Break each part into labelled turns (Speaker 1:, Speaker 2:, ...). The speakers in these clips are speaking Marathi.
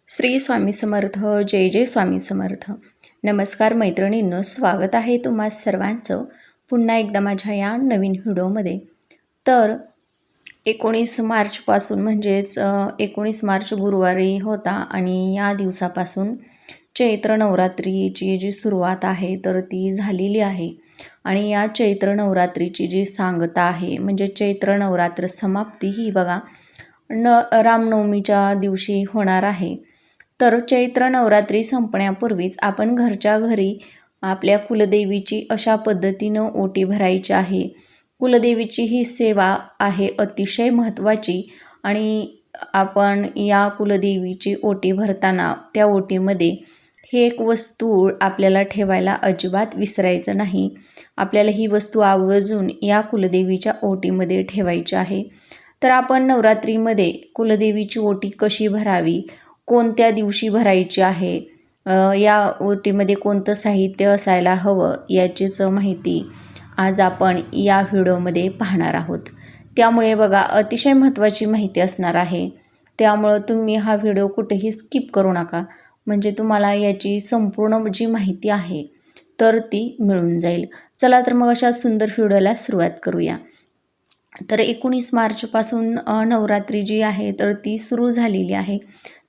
Speaker 1: श्री स्वामी समर्थ. जय जय स्वामी समर्थ. नमस्कार मैत्रिणींनो, स्वागत आहे तुम्हा सर्वांचं पुन्हा एकदा माझ्या या नवीन व्हिडिओमध्ये. तर 19 मार्चपासून म्हणजेच 19 मार्च गुरुवारी होता आणि या दिवसापासून चैत्र नवरात्रीची जी सुरुवात आहे तर ती झालेली आहे. आणि या चैत्र नवरात्रीची जी सांगता आहे म्हणजे चैत्र नवरात्र समाप्ती ही बघा रामनवमीच्या दिवशी होणार आहे. तर चैत्र नवरात्री संपण्यापूर्वीच आपण घरच्या घरी आपल्या कुलदेवीची अशा पद्धतीनं ओटी भरायची आहे. कुलदेवीची ही सेवा आहे अतिशय महत्त्वाची आणि आपण या कुलदेवीची ओटी भरताना त्या ओटीमध्ये हे एक वस्तू आपल्याला ठेवायला अजिबात विसरायचं नाही. आपल्याला ही वस्तू आवर्जून या कुलदेवीच्या ओटीमध्ये ठेवायची आहे. तर आपण नवरात्रीमध्ये कुलदेवीची ओटी कशी भरावी, कोणत्या दिवशी भरायची आहे, या ओटीमध्ये कोणतं साहित्य असायला हवं याचीच माहिती आज आपण या व्हिडिओमध्ये पाहणार आहोत. त्यामुळे बघा अतिशय महत्त्वाची माहिती असणार आहे. त्यामुळं तुम्ही हा व्हिडिओ कुठेही स्किप करू नका, म्हणजे तुम्हाला याची संपूर्ण जी माहिती आहे तर ती मिळून जाईल. चला तर मग अशा सुंदर व्हिडिओला सुरुवात करूया. तर 19 मार्चपासून नवरात्री जी आहे तर ती सुरू झालेली आहे.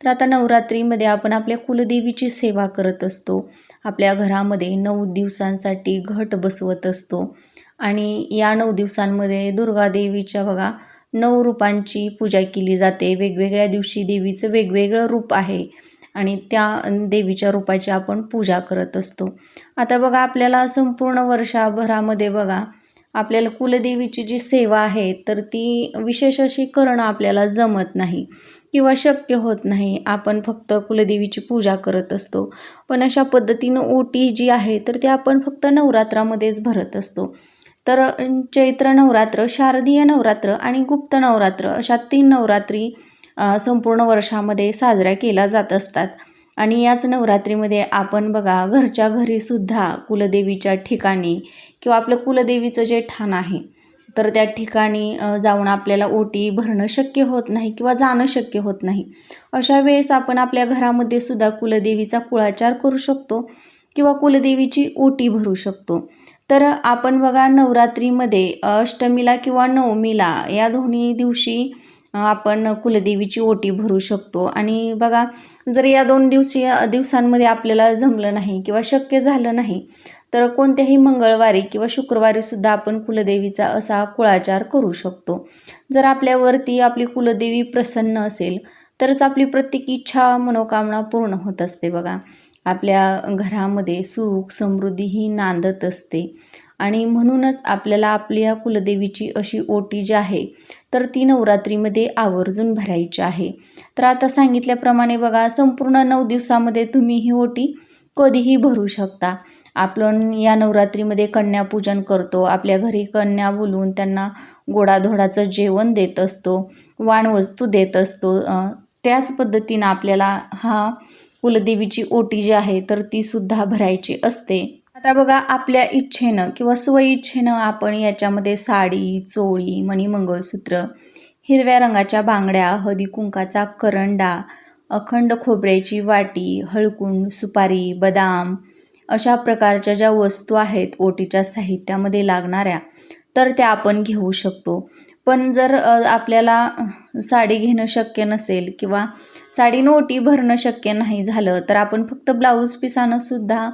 Speaker 1: तर आता नवरात्रीमध्ये आपण आपल्या कुलदेवीची सेवा करत असतो. आपल्या घरामध्ये 9 दिवसांसाठी घट बसवत असतो आणि या 9 दिवसांमध्ये दुर्गादेवीच्या बघा 9 रूपांची पूजा केली जाते. वेगवेगळ्या दिवशी देवीचं वेगवेगळं रूप आहे आणि त्या देवीच्या रूपाची आपण पूजा करत असतो. आता बघा आपल्याला संपूर्ण वर्षभरामध्ये बघा आपल्याला कुलदेवीची जी सेवा आहे तर ती विशेष अशी करणं आपल्याला जमत नाही किंवा शक्य होत नाही. आपण फक्त कुलदेवीची पूजा करत असतो. पण अशा पद्धतीनं ओटी जी आहे तर ती आपण फक्त नवरात्रामध्येच भरत असतो. तर चैत्र नवरात्र, शारदीय नवरात्र आणि गुप्त नवरात्र अशा 3 नवरात्री संपूर्ण वर्षामध्ये साजऱ्या केल्या जात असतात. आणि याच नवरात्रीमध्ये आपण बघा घरच्या घरीसुद्धा कुलदेवीच्या ठिकाणी किंवा आपलं कुलदेवीचं जे ठाण आहे तर त्या ठिकाणी जाऊन आपल्याला ओटी भरणं शक्य होत नाही किंवा जाणं शक्य होत नाही. अशा वेळेस आपण आपल्या घरामध्ये सुद्धा कुलदेवीचा कुळाचार करू शकतो किंवा कुलदेवीची ओटी भरू शकतो. तर आपण बघा नवरात्रीमध्ये अष्टमीला किंवा नवमीला या दोन्ही दिवशी आपण कुलदेवीची ओटी भरू शकतो. आणि बघा जर या 2 दिवसांमध्ये आपल्याला जमलं नाही किंवा शक्य झालं नाही तर कोणत्याही मंगळवारी किंवा शुक्रवारी सुद्धा आपण कुलदेवीचा असा कुळाचार करू शकतो. जर आपल्यावरती आपली कुलदेवी प्रसन्न असेल तरच आपली प्रत्येक इच्छा मनोकामना पूर्ण होत असते. बघा आपल्या घरामध्ये सुख समृद्धी ही नांदत असते आणि म्हणूनच आपल्याला आपल्या कुलदेवीची अशी ओटी जी आहे तर ती नवरात्रीमध्ये आवर्जून भरायची आहे. तर आता सांगितल्याप्रमाणे बघा संपूर्ण 9 दिवसामध्ये तुम्ही ही ओटी कधीही भरू शकता. आपण या नवरात्रीमध्ये कन्यापूजन करतो. आपल्या घरी कन्या बोलवून त्यांना गोडाधोडाचं जेवण देत असतो, वाणवस्तू देत असतो. त्याच पद्धतीनं आपल्याला हा कुलदेवीची ओटी जी आहे तर ती सुद्धा भरायची असते. आता बघा आपल्या इच्छेनं किंवा स्वइच्छेनं आपण याच्यामध्ये साडी, चोळी, मणिमंगळसूत्र, हिरव्या रंगाच्या बांगड्या, हळदी कुंकाचा करंडा, अखंड खोबऱ्याची वाटी, हळकुंड, सुपारी, बदाम अशा प्रकारच्या ज्या वस्तू आहेत ओटीच्या साहित्यामध्ये लागणाऱ्या तर त्या आपण घेऊ शकतो. पण जर आपल्याला साडी घेणं शक्य नसेल किंवा साडीनं ओटी भरणं शक्य नाही झालं तर आपण फक्त ब्लाऊज पिसानं सुद्धा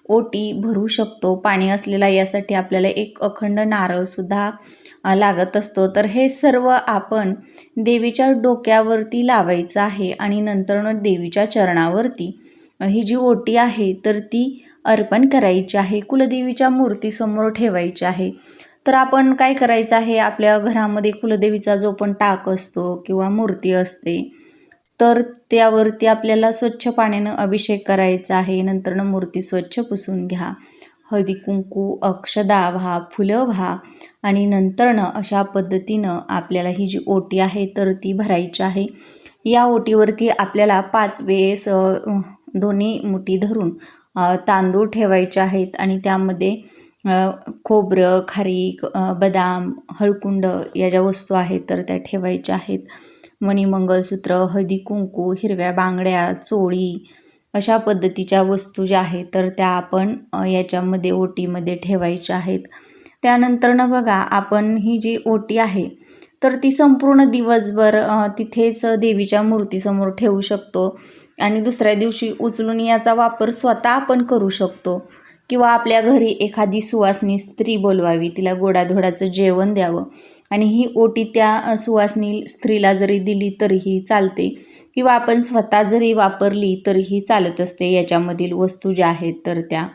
Speaker 1: ओटी भरू शकतो. पाणी असलेला यासाठी आपल्याला एक अखंड नारळसुद्धा लागत असतो. तर हे सर्व आपण देवीच्या डोक्यावरती लावायचं आहे आणि नंतरनं देवीच्या चरणावरती ही जी ओटी आहे तर ती अर्पण करायची आहे, कुलदेवीच्या मूर्तीसमोर ठेवायची आहे. तर आपण काय करायचं आहे, आपल्या घरामध्ये कुलदेवीचा जो पण टाक असतो किंवा मूर्ती असते तर त्यावरती आपल्याला स्वच्छ पाण्यानं अभिषेक करायचा आहे. नंतरनं मूर्ती स्वच्छ पुसून घ्या, हळदी कुंकू अक्षदा व्हा, फुलं व्हा आणि नंतरनं अशा पद्धतीनं आपल्याला ही जी ओटी आहे तर ती भरायची आहे. या ओटीवरती आपल्याला 5 वेळेस दोन्ही मुठी धरून तांदूळ ठेवायचे आहेत आणि त्यामध्ये खोबरं, खारीक, बदाम, हळकुंड या ज्या वस्तू आहेत तर त्या ठेवायच्या आहेत. मणी, मंगळसूत्र, हळदी कुंकू, हिरव्या बांगड्या, चोळी अशा पद्धतीच्या वस्तू ज्या आहेत तर त्या आपण याच्यामध्ये ओटीमध्ये ठेवायच्या आहेत. त्यानंतरनं बघा आपण ही जी ओटी आहे तर ती संपूर्ण दिवसभर तिथेच देवीच्या मूर्तीसमोर ठेवू शकतो आणि दुसऱ्या दिवशी उचलून याचा वापर स्वतः आपण करू शकतो किंवा आपल्या घरी एखादी सुवासिनी स्त्री बोलवावी, तिला गोडाधोडाचं जेवण द्यावं आणि ही ओटी त्या सुवासिनी स्त्रीला जरी दिली तरीही चालते किंवा आपण स्वतः जरी वापरली तरीही चालत असते याच्यामधील वस्तू ज्या आहेत तर त्या.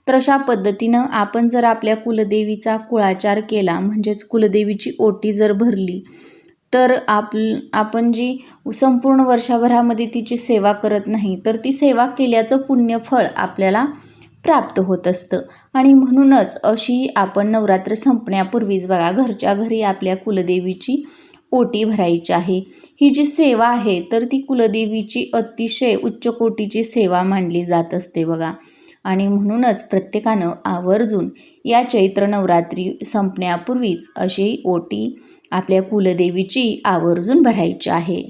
Speaker 1: तर अशा पद्धतीनं आपण जर आपल्या कुलदेवीचा कुळाचार केला म्हणजेच कुलदेवीची ओटी जर भरली तर आपण जी संपूर्ण वर्षभरामध्ये तिची सेवा करत नाही तर ती सेवा केल्याचं पुण्यफळ आपल्याला प्राप्त होत असतं. आणि म्हणूनच अशी आपण नवरात्र संपण्यापूर्वीच बघा घरच्या घरी आपल्या कुलदेवीची ओटी भरायची आहे. ही जी सेवा आहे तर ती कुलदेवीची अतिशय उच्च कोटीची सेवा मानली जात असते बघा. आणि म्हणूनच प्रत्येकानं आवर्जून या चैत्र नवरात्री संपण्यापूर्वीच अशी ओटी आपल्या कुलदेवीची आवर्जून भरायची आहे.